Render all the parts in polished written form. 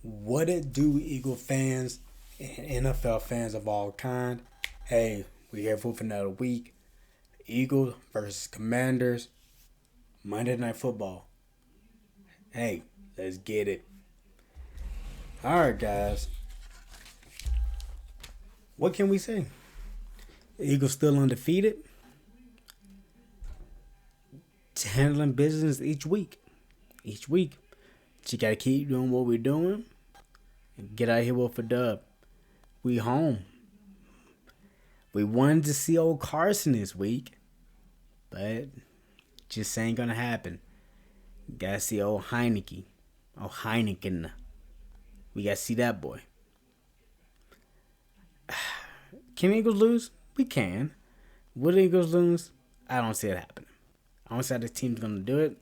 What it do, Eagle fans and NFL fans of all kind? Hey, we here for another week. Eagles versus Commanders, Monday Night Football. Hey, let's get it. All right, guys. What can we say? Eagles still undefeated, handling business each week. Each week, you gotta keep doing what we're doing and get out here with a dub. We home. We wanted to see old Carson this week, but just ain't gonna happen. Gotta see old Heineke. Oh, Heineken. We gotta see that boy. Can Eagles lose? We can. Will Eagles lose? I don't see it happening. I don't see how this team's gonna do it.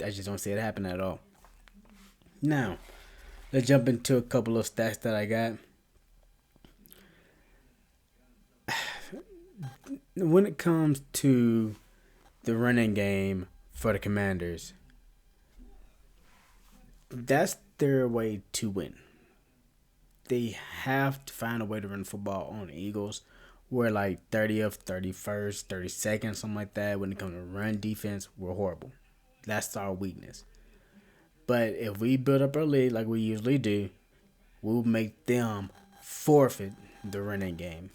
I just don't see it happen at all. Now, let's jump into a couple of stats that I got. When it comes to the running game for the Commanders, that's their way to win. They have to find a way to run football on the Eagles. We're like 30th, 31st, 32nd, something like that. When it comes to run defense, we're horrible. That's our weakness. But if we build up our lead like we usually do, we'll make them forfeit the running game.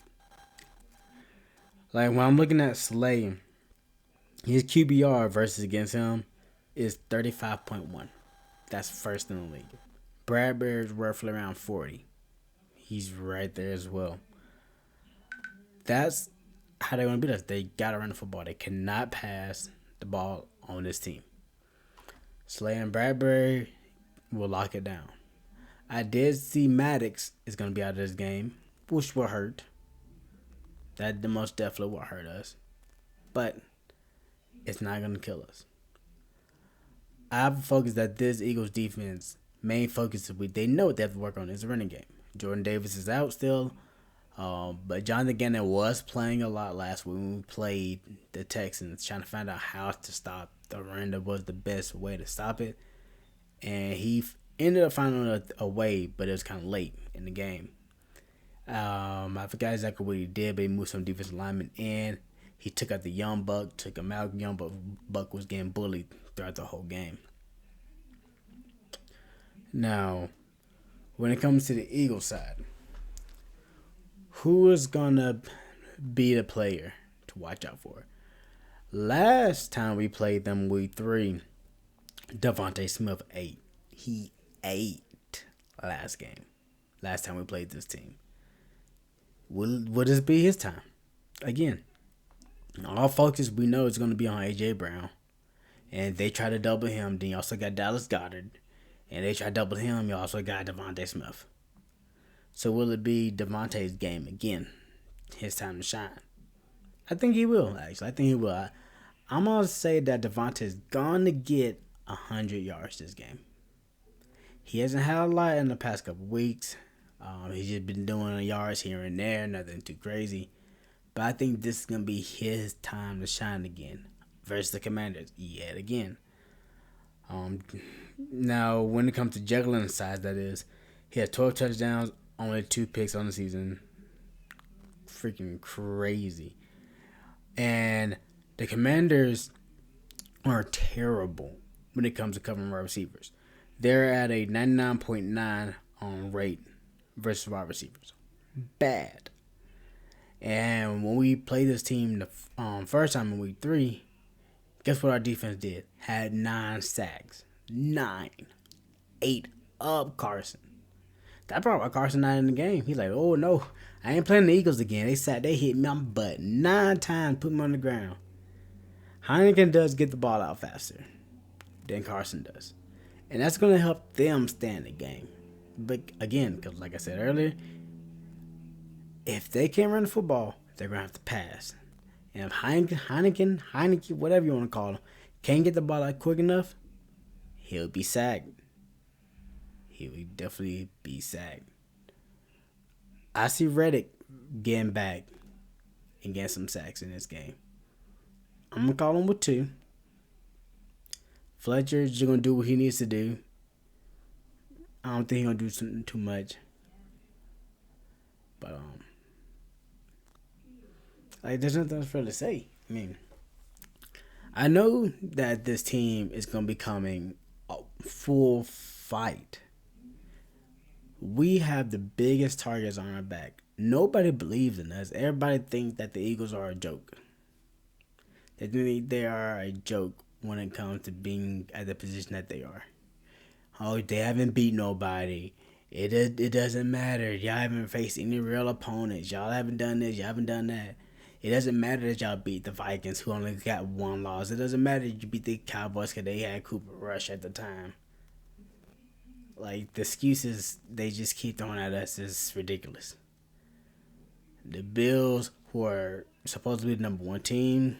Like when I'm looking at Slay, his QBR versus against him is 35.1. That's first in the league. Bradbury's roughly around 40. He's right there as well. That's how they want to beat us. They got to run the football. They cannot pass the ball on this team. Slay and Bradbury will lock it down. I did see Maddox is going to be out of this game, which will hurt. That the most definitely will hurt us. But it's not going to kill us. I have a focus that this Eagles defense main focus is they know what they have to work on is the running game. Jordan Davis is out still. But Jonathan Gannon was playing a lot last week when we played the Texans, trying to find out how to stop the run. That was the best way to stop it. And he ended up finding a way, but it was kind of late in the game. I forgot exactly what he did, but he moved some defensive linemen in. He took out the young buck, took him out. Young buck was getting bullied throughout the whole game. Now, when it comes to the Eagles side, who is gonna be the player to watch out for? Last time we played them week 3, Devontae Smith ate. He ate last game. Last time we played this team. Will this be his time? Again, all focus we know is going to be on A.J. Brown. And they try to double him. Then you also got Dallas Goedert. And they try to double him. You also got Devontae Smith. So will it be Devontae's game again? His time to shine. I think he will, actually. I think he will. I'm going to say that Devontae's going to get 100 yards this game. He hasn't had a lot in the past couple weeks. He's just been doing yards here and there, nothing too crazy. But I think this is going to be his time to shine again versus the Commanders yet again. Now, when it comes to juggling size, that is, he had 12 touchdowns, only 2 picks on the season. Freaking crazy. And the Commanders are terrible when it comes to covering wide receivers. They're at a 99.9 on rate versus wide receivers. Bad. And when we played this team the first time in week 3, guess what our defense did? Had 9 sacks. 9. 8 up Carson. That brought why Carson not in the game. He's like, oh no, I ain't playing the Eagles again. They hit me on my butt 9 times, put me on the ground. Heineken does get the ball out faster than Carson does. And that's going to help them stay in the game. But again, because like I said earlier, if they can't run the football, they're going to have to pass. And if Heineken, whatever you want to call him, can't get the ball out quick enough, he'll be sacked. He would definitely be sacked. I see Reddick getting back and getting some sacks in this game. I'm going to call him with 2. Fletcher's just going to do what he needs to do. I don't think he's gonna do too much. But like there's nothing else for to say. I mean, I know that this team is gonna be coming a full fight. We have the biggest targets on our back. Nobody believes in us. Everybody thinks that the Eagles are a joke. They think they are a joke when it comes to being at the position that they are. Oh, they haven't beat nobody. It doesn't matter. Y'all haven't faced any real opponents. Y'all haven't done this. Y'all haven't done that. It doesn't matter that y'all beat the Vikings, who only got one loss. It doesn't matter that you beat the Cowboys because they had Cooper Rush at the time. Like, the excuses they just keep throwing at us is ridiculous. The Bills, who are supposed to be the number one team,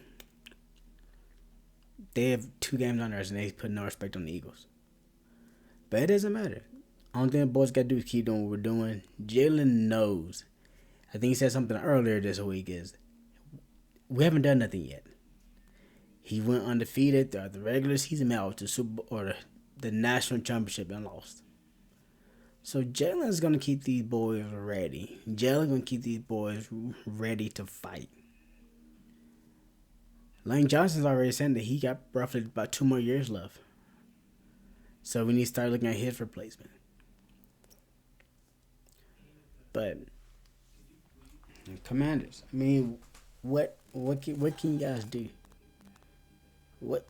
they have 2 games on us and they put no respect on the Eagles. But it doesn't matter. Only thing the boys got to do is keep doing what we're doing. Jalen knows. I think he said something earlier this week is we haven't done nothing yet. He went undefeated throughout the regular season, out to Super or the national championship and lost. So Jalen's gonna keep these boys ready. Jalen's gonna keep these boys ready to fight. Lane Johnson's already saying that he got roughly about 2 more years left. So we need to start looking at his replacement. But Commanders, I mean, what can you guys do? What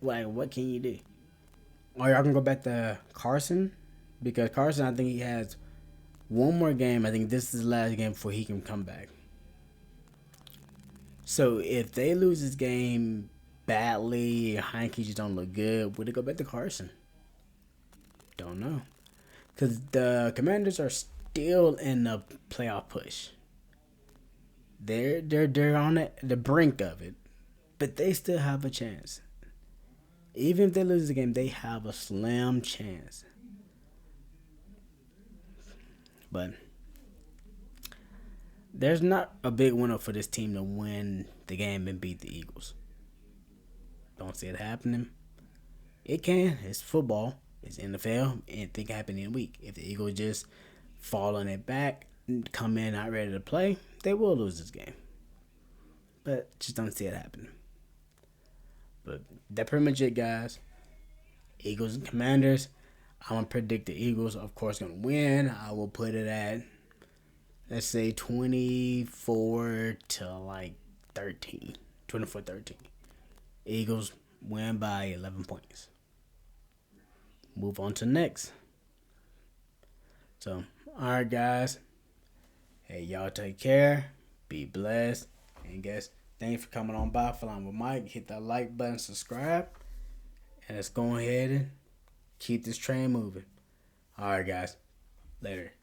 can you do? Or y'all can go back to Carson, because Carson, I think he has one more game. I think this is the last game before he can come back. So if they lose this game badly, Heineke just don't look good, would it go back to Carson? Don't know, because the Commanders are still in the playoff push. They're on the brink of it, but they still have a chance. Even if they lose the game, they have a slim chance. But there's not a big winner for this team to win the game and beat the Eagles. Don't see it happening. It can. It's football. It's NFL. Anything can happen in a week. If the Eagles just fall on their back, come in not ready to play, they will lose this game. But just don't see it happening. But that's pretty much it, guys. Eagles and Commanders. I'm going to predict the Eagles, of course, going to win. I will put it at, let's say, 24 to like 13. 24-13. Eagles win by 11 points. Move on to the next. So, all right, guys. Hey, y'all take care. Be blessed. And guys, thanks for coming on by. Flying with Mike. Hit that like button, subscribe. And let's go ahead and keep this train moving. All right, guys. Later.